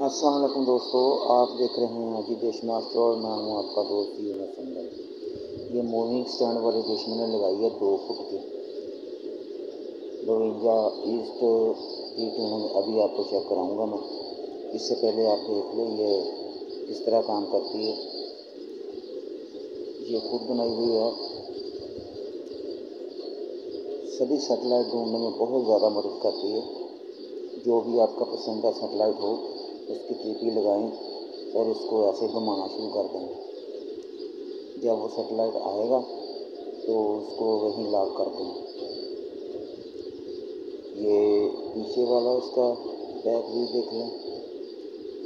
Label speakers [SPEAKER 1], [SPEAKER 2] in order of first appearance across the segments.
[SPEAKER 1] अस्सलाम वालेकुम दोस्तों, आप देख रहे हैं अजी देश मास्टर और मैं हूँ आपका दोस्त यूनुस संगल। ये मूविंग स्टैंड वाली डिश मैंने लगाई है 2 फुट की 52 ईस्ट की ट्यूनिंग। अभी आपको चेक कराऊंगा मैं। इससे पहले आप देख लें ये किस तरह काम करती है। ये खुद बनाई हुई है, सभी सेटेलाइट ढूंढने में बहुत ज़्यादा मदद करती है। जो भी आपका पसंदीदा सेटेलाइट हो उसकी टीपी लगाएं और इसको ऐसे घुमाना शुरू कर दें। जब वो सेटेलाइट आएगा तो उसको वहीं लॉक कर दें। ये पीछे वाला उसका बैक व्यू देख लें।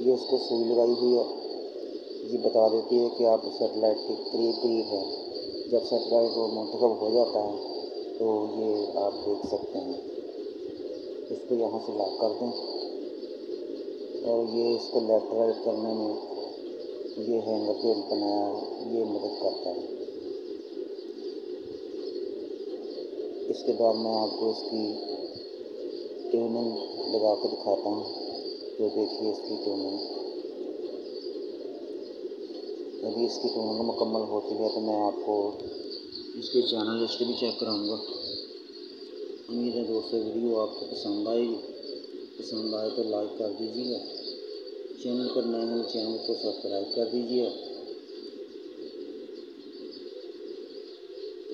[SPEAKER 1] ये उसको सुई लगाई हुई है, ये बता देती है कि आप सेटेलाइट के करीब करीब हैं। जब सेटेलाइट वो मुंतखब हो जाता है तो ये आप देख सकते हैं। इसको यहाँ से लॉक कर दें और ये इसको लेफ्ट राइट करने में ये हैंगर जो बनाया है ये मदद करता है। इसके बाद मैं आपको इसकी ट्यूनिंग लगा कर दिखाता हूँ। तो देखिए इसकी ट्यूनिंग, अभी इसकी ट्यूनिंग मुकम्मल होती है तो मैं आपको इसके चैनल लिस्ट भी चेक कराऊंगा। उम्मीद है दोस्तों वीडियो आपको पसंद आएगी। पसंद आए तो लाइक कर दीजिएगा, चैनल पर नए हैं चैनल को सब्सक्राइब कर दीजिए,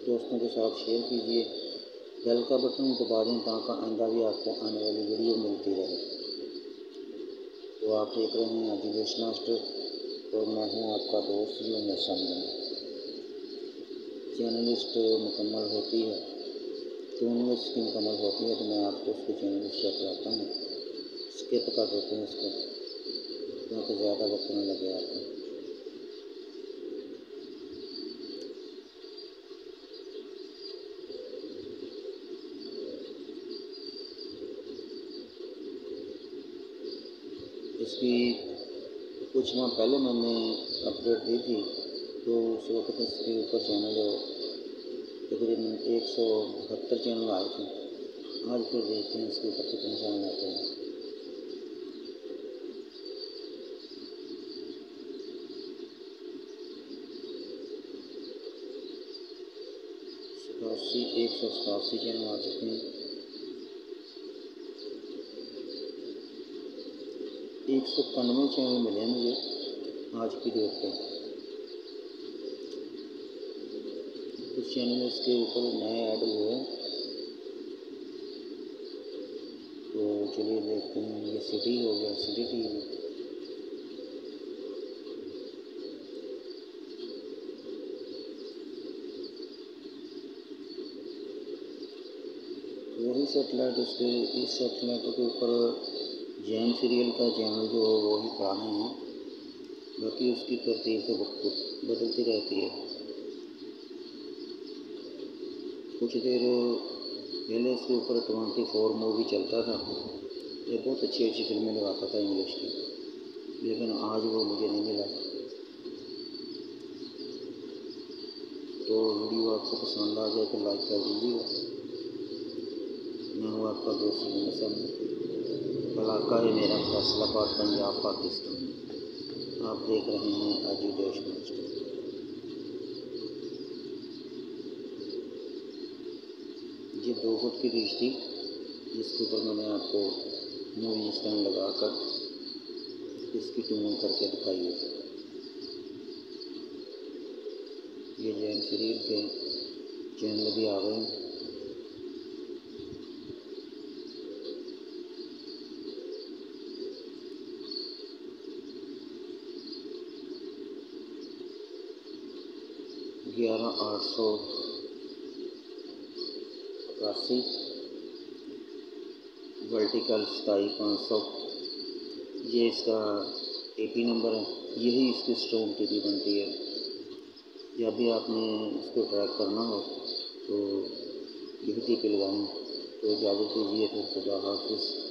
[SPEAKER 1] दोस्तों के साथ शेयर कीजिए, बेल का बटन दबा दें ताकि आइंदा भी आपको आने वाली वीडियो मिलती रहे। तो आप देख रहे हैं अजी देश मास्टर और मैं हूँ आपका दोस्त यूनुस संगल। चैनल लिस्ट मुकम्मल होती है, ट्यूनिंग इसकी मुकम्मल होती है तो मैं आपको उसके चैनल लिस्ट चेक कराता हूँ। स्किप कर देते हैं इसको क्योंकि ज़्यादा वक्त नहीं लगे आपको। इसकी कुछ माह पहले मैंने अपडेट दी थी तो उस वक्त इसके ऊपर चैनल तकरीबन 172 चैनल आए थे। आज फिर देखते हैं इसके ऊपर कितने चैनल आते हैं। सतासी 187 चैनल आ चुके हैं। 191 चैनल मिले मुझे आज की डेट पे। कुछ चैनल इसके ऊपर नए ऐड हुए हैं तो चलिए देखते हैं। ये सिटी हो गया, सिटी टीवी। वही सेटेलाइट उसके इस सेटेलाइट के ऊपर जैन सीरियल का चैनल जो है वो ही पुराने हैं, बाकी उसकी तरतीब तो बदलती रहती है। कुछ देर पहले इसके ऊपर 24 मूवी चलता था, ये बहुत अच्छी अच्छी फिल्में लगाता था इंग्लिश की, लेकिन आज वो मुझे नहीं मिला। तो वीडियो आपको पसंद आ जाए तो लाइक कर दीजिएगा। मैं हूँ आपका दोस्त यूनुस संगल। इलाका है मेरा फैसलाबाद, पंजाब, पाकिस्तान। आप देख रहे हैं अजी देश मास्टर। ये 2 फुट की डिश थी जिसके ऊपर मैंने आपको मूवी स्टैंड लगाकर इसकी ट्यूनिंग करके दिखाई है। ये जैन सीरियल के चैनल भी आ गए हैं। ग्यारह 881, वर्टिकल 27,500। ये इसका टीपी नंबर है, यही इसकी स्ट्रॉन्ग टीपी बनती है। जब भी आपने इसको ट्रैक करना हो तो यही टीपी लगाएं। तो इजाज़त दीजिए, फिर खुदा हाफिज़।